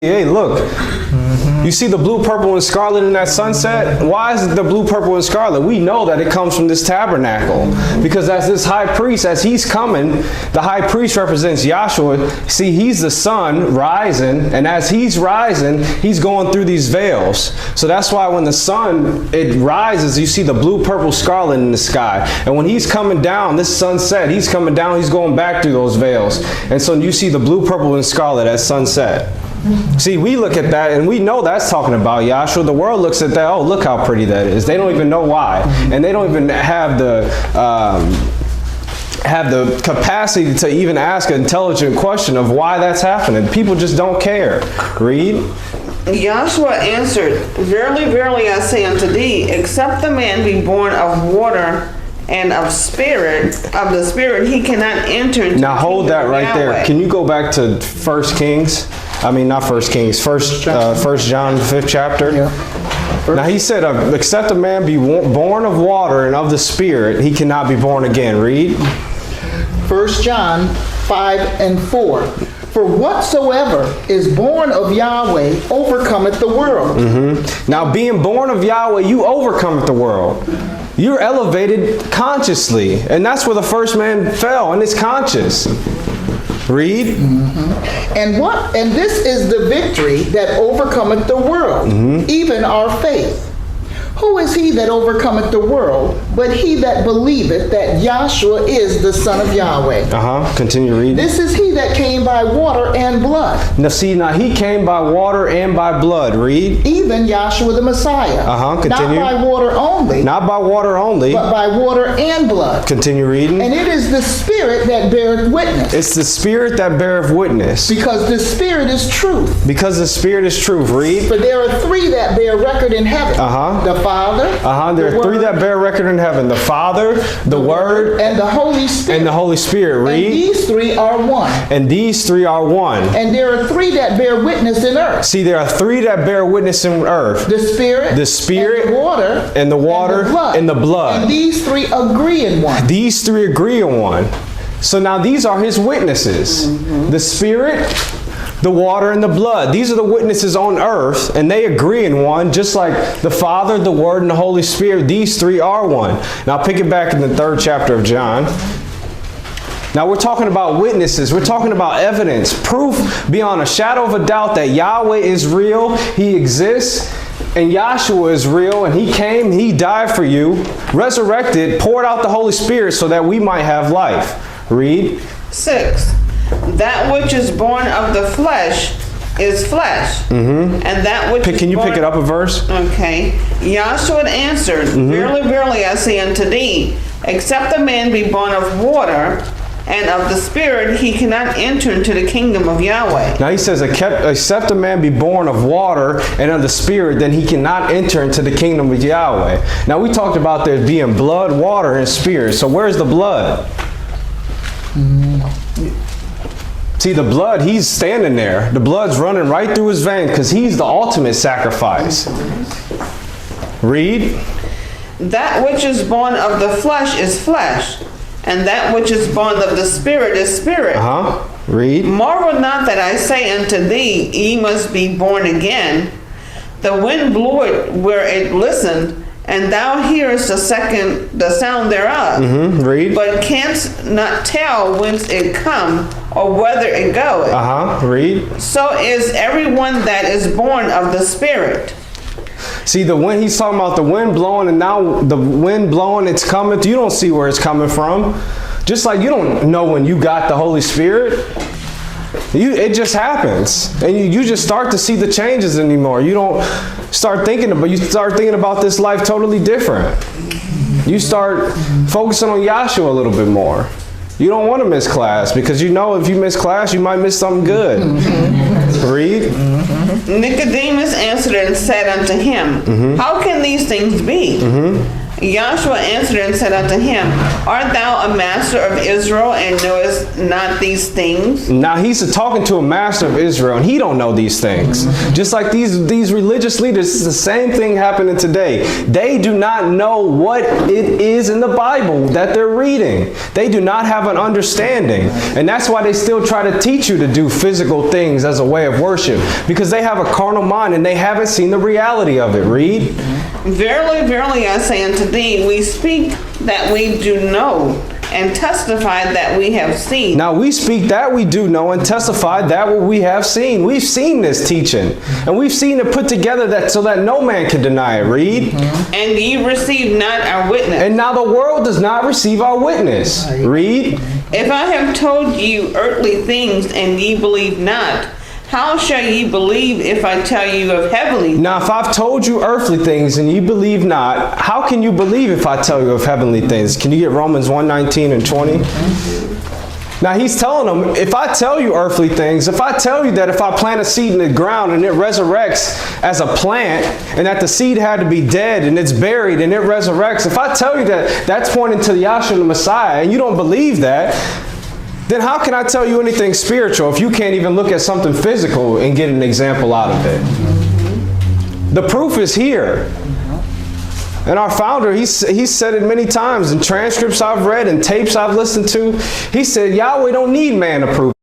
Hey, look. You see the blue, purple, and scarlet in that sunset? Why is it the blue, purple, and scarlet? We know that it comes from this tabernacle. Because as this high priest, as he's coming, the high priest represents Yahshua. See, he's the sun rising, and as he's rising, he's going through these veils. So that's why when the sun, it rises, you see the blue, purple, scarlet in the sky. And when he's coming down, this sunset, he's coming down, he's going back through those veils. And so you see the blue, purple, and scarlet at sunset. See, we look at that and we know that's talking about Yahshua. The world looks at that, oh, look how pretty that is. They don't even know why. And they don't even have the capacity to even ask an intelligent question of why that's happening. People just don't care. Read. Yahshua answered, Verily, verily, I say unto thee, except the man be born of water and of the Spirit, he cannot enter into Now hold that right Yahweh. there. Can you go back to 1 Kings? I mean, not 1 Kings, 1 John, 5th chapter. Yeah. Now he said, except a man be born of water and of the Spirit, he cannot be born again. Read. 1 John 5 and 4. For whatsoever is born of Yahweh overcometh the world. Now being born of Yahweh, you overcome the world. You're elevated consciously. And that's where the first man fell, in his conscious. Read. And this is the victory that overcometh the world, even our faith. Who is he that overcometh the world, but he that believeth that Yahshua is the Son of Yahweh? Continue reading. This is he that came by water and blood. Now see, now he came by water and by blood. Read. Even Yahshua the Messiah. Continue. Not by water only. Not by water only. But by water and blood. Continue reading. And it is the Spirit that beareth witness. It's the Spirit that beareth witness. Because the Spirit is truth. Because the Spirit is truth. Read. For there are three that bear record in heaven. The Father. There are three that bear record in heaven. The Father, the Word, and the Holy Spirit. And the Holy Spirit. Read. And these three are one. And these three are one. And there are three that bear witness in earth. See, there are three that bear witness in earth. The Spirit. The Spirit. And the water. And the water. And the blood. And these three agree in one. These three agree in one. So now these are his witnesses. The Spirit, the water, and the blood. These are the witnesses on earth, and they agree in one, just like the Father, the Word, and the Holy Spirit. These three are one. Now pick it back in the 3rd chapter of John. Now we're talking about witnesses. We're talking about evidence, proof beyond a shadow of a doubt that Yahweh is real, he exists, and Yahshua is real, and he came, he died for you, resurrected, poured out the Holy Spirit so that we might have life. Read. 6. That which is born of the flesh is flesh. And that which Can you pick it up a verse? Okay. Yahshua answered, Verily, verily, I say unto thee, except a man be born of water and of the Spirit, he cannot enter into the kingdom of Yahweh. Now he says, except a man be born of water and of the Spirit, then he cannot enter into the kingdom of Yahweh. Now we talked about there being blood, water, and spirit. So where's the blood? See, the blood, he's standing there. The blood's running right through his veins because he's the ultimate sacrifice. Read. That which is born of the flesh is flesh, and that which is born of the Spirit is spirit. Read. Marvel not that I say unto thee, ye must be born again. The wind blew it where it listened, and thou hearest the sound thereof. Read. But canst not tell whence it come, or whither it goeth. Read. So is everyone that is born of the Spirit. See, the wind, he's talking about the wind blowing, and now the wind blowing, it's coming. You don't see where it's coming from. Just like you don't know when you got the Holy Spirit. It just happens. And you just start to see the changes anymore. You don't start thinking about, you start thinking about this life totally different. You start focusing on Yahshua a little bit more. You don't want to miss class because you know if you miss class, you might miss something good. Read. Nicodemus answered and said unto him, How can these things be? Joshua answered and said unto him, Art thou a master of Israel, and knowest not these things? Now he's talking to a master of Israel, and he don't know these things. Just like these religious leaders, it's the same thing happening today. They do not know what it is in the Bible that they're reading. They do not have an understanding. And that's why they still try to teach you to do physical things as a way of worship, because they have a carnal mind and they haven't seen the reality of it. Read. Verily, verily, I say unto thee, we speak that we do know, and testify that we have seen. Now we speak that we do know, and testify that what we have seen. We've seen this teaching, and we've seen it put together that so that no man can deny it. Read. And ye receive not our witness. And now the world does not receive our witness. Read. If I have told you earthly things, and ye believe not, how shall ye believe if I tell you of heavenly? Now, if I've told you earthly things and you believe not, how can you believe if I tell you of heavenly things? Can you get Romans 1:19 and 20? Now, he's telling them, if I tell you earthly things, if I tell you that if I plant a seed in the ground and it resurrects as a plant, and that the seed had to be dead and it's buried and it resurrects, if I tell you that that's pointing to Yahshua the Messiah and you don't believe that, then how can I tell you anything spiritual if you can't even look at something physical and get an example out of it? The proof is here. And our founder, he said it many times in transcripts I've read and tapes I've listened to. He said, Yahweh don't need man to prove